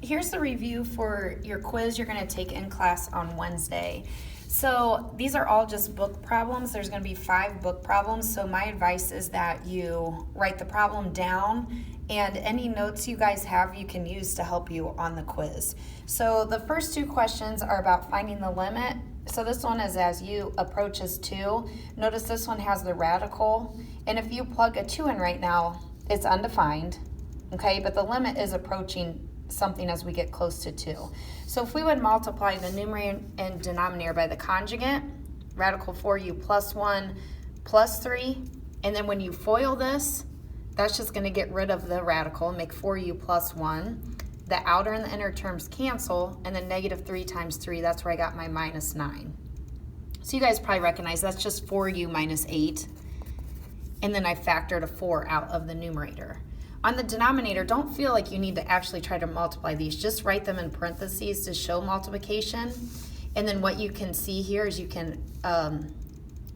Here's the review for your quiz you're going to take in class on Wednesday. So these are all just book problems. There's going to be 5 book problems. So my advice is that you write the problem down, and any notes you guys have you can use to help you on the quiz. So the first 2 questions are about finding the limit. So this one is as u approaches 2. Notice this one has the radical, and if you plug a 2 in right now, it's undefined, okay? But the limit is approaching something as we get close to 2. So if we would multiply the numerator and denominator by the conjugate, radical 4u plus 1 plus 3, and then when you FOIL this, that's just going to get rid of the radical and make 4u plus 1. The outer and the inner terms cancel, and then negative 3 times 3, that's where I got my minus 9. So you guys probably recognize that's just 4u minus 8, and then I factored a 4 out of the numerator. On the denominator, don't feel like you need to actually try to multiply these. Just write them in parentheses to show multiplication. And then what you can see here is you can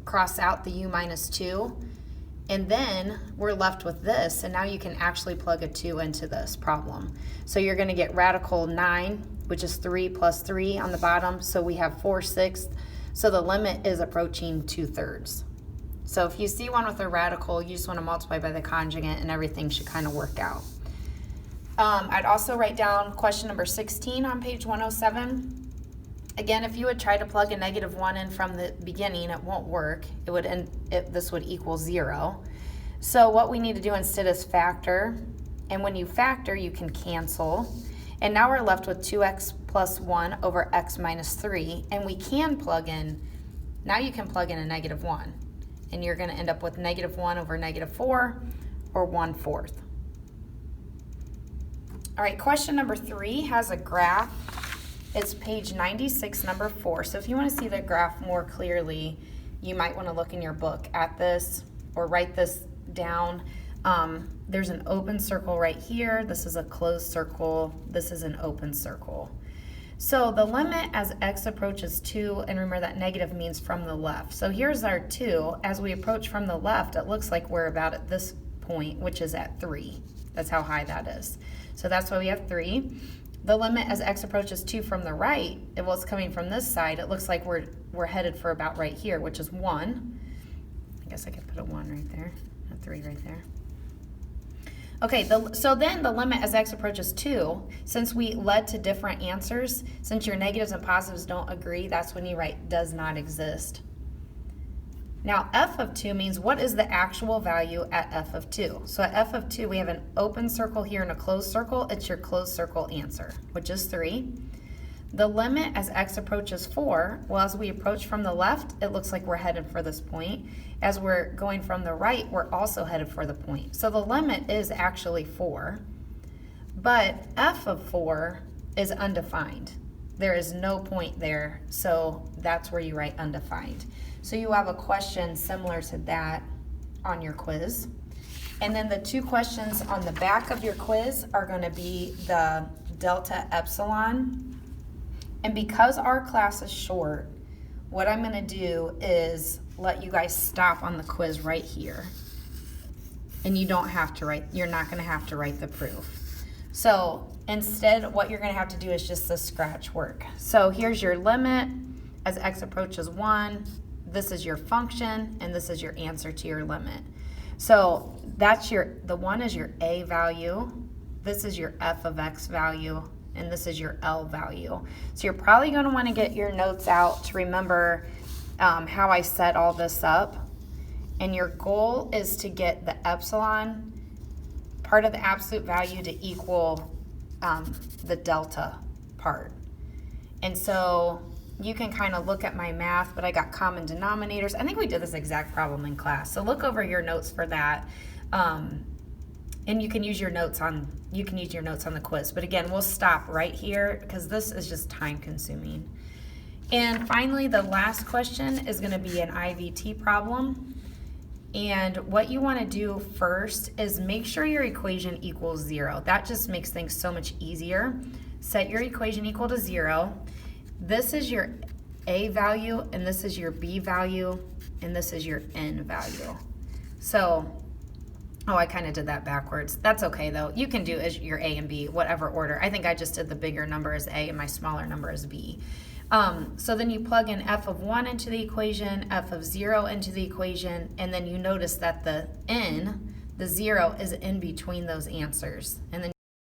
cross out the u minus 2. And then we're left with this, and now you can actually plug a 2 into this problem. So you're going to get radical 9, which is 3 plus 3 on the bottom. So we have 4/6. So the limit is approaching 2/3. So if you see one with a radical, you just want to multiply by the conjugate and everything should kind of work out. I'd also write down question number 16 on page 107. Again, if you would try to plug a negative 1 in from the beginning, it won't work. This would equal 0. So what we need to do instead is factor. And when you factor, you can cancel. And now we're left with 2x plus 1 over x minus 3. And we can plug in, now you can plug in a negative 1. And you're going to end up with negative 1 over negative 4, or 1/4. All right, question number 3 has a graph. It's page 96, number 4. So if you want to see the graph more clearly, you might want to look in your book at this or write this down. There's an open circle right here. This is a closed circle. This is an open circle. So the limit as x approaches 2, and remember that negative means from the left. So here's our 2. As we approach from the left, it looks like we're about at this point, which is at 3. That's how high that is. So that's why we have 3. The limit as x approaches 2 from the right, well, it's coming from this side. It looks like we're headed for about right here, which is 1. I guess I could put a 1 right there, a 3 right there. Okay, so then the limit as x approaches 2, since we led to different answers, since your negatives and positives don't agree, that's when you write does not exist. Now f of 2 means what is the actual value at f of 2. So at f of 2, we have an open circle here and a closed circle. It's your closed circle answer, which is 3. The limit as x approaches 4, well, as we approach from the left, it looks like we're headed for this point. As we're going from the right, we're also headed for the point. So the limit is actually 4, but f of 4 is undefined. There is no point there, so that's where you write undefined. So you have a question similar to that on your quiz. And then the 2 questions on the back of your quiz are going to be the delta epsilon. And because our class is short, what I'm going to do is let you guys stop on the quiz right here. And you don't have to write, you're not going to have to write the proof. So instead, what you're going to have to do is just the scratch work. So here's your limit as x approaches 1. This is your function, and this is your answer to your limit. So that's the 1 is your a value. This is your f of x value, and this is your L value. So you're probably going to want to get your notes out to remember how I set all this up. And your goal is to get the epsilon, part of the absolute value, to equal the delta part. And so you can kind of look at my math, but I got common denominators. I think we did this exact problem in class. So look over your notes for that. And you can use your notes on the quiz. But again, we'll stop right here because this is just time consuming. And finally, the last question is going to be an IVT problem. And what you want to do first is make sure your equation equals 0. That just makes things so much easier. Set your equation equal to 0. This is your A value, and this is your B value, and this is your N value. So Oh, I kind of did that backwards. That's okay though. You can do as your A and B, whatever order. I think I just did the bigger number as A and my smaller number as B. So then you plug in f of 1 into the equation, f of 0 into the equation, and then you notice that the n, the 0, is in between those answers. And then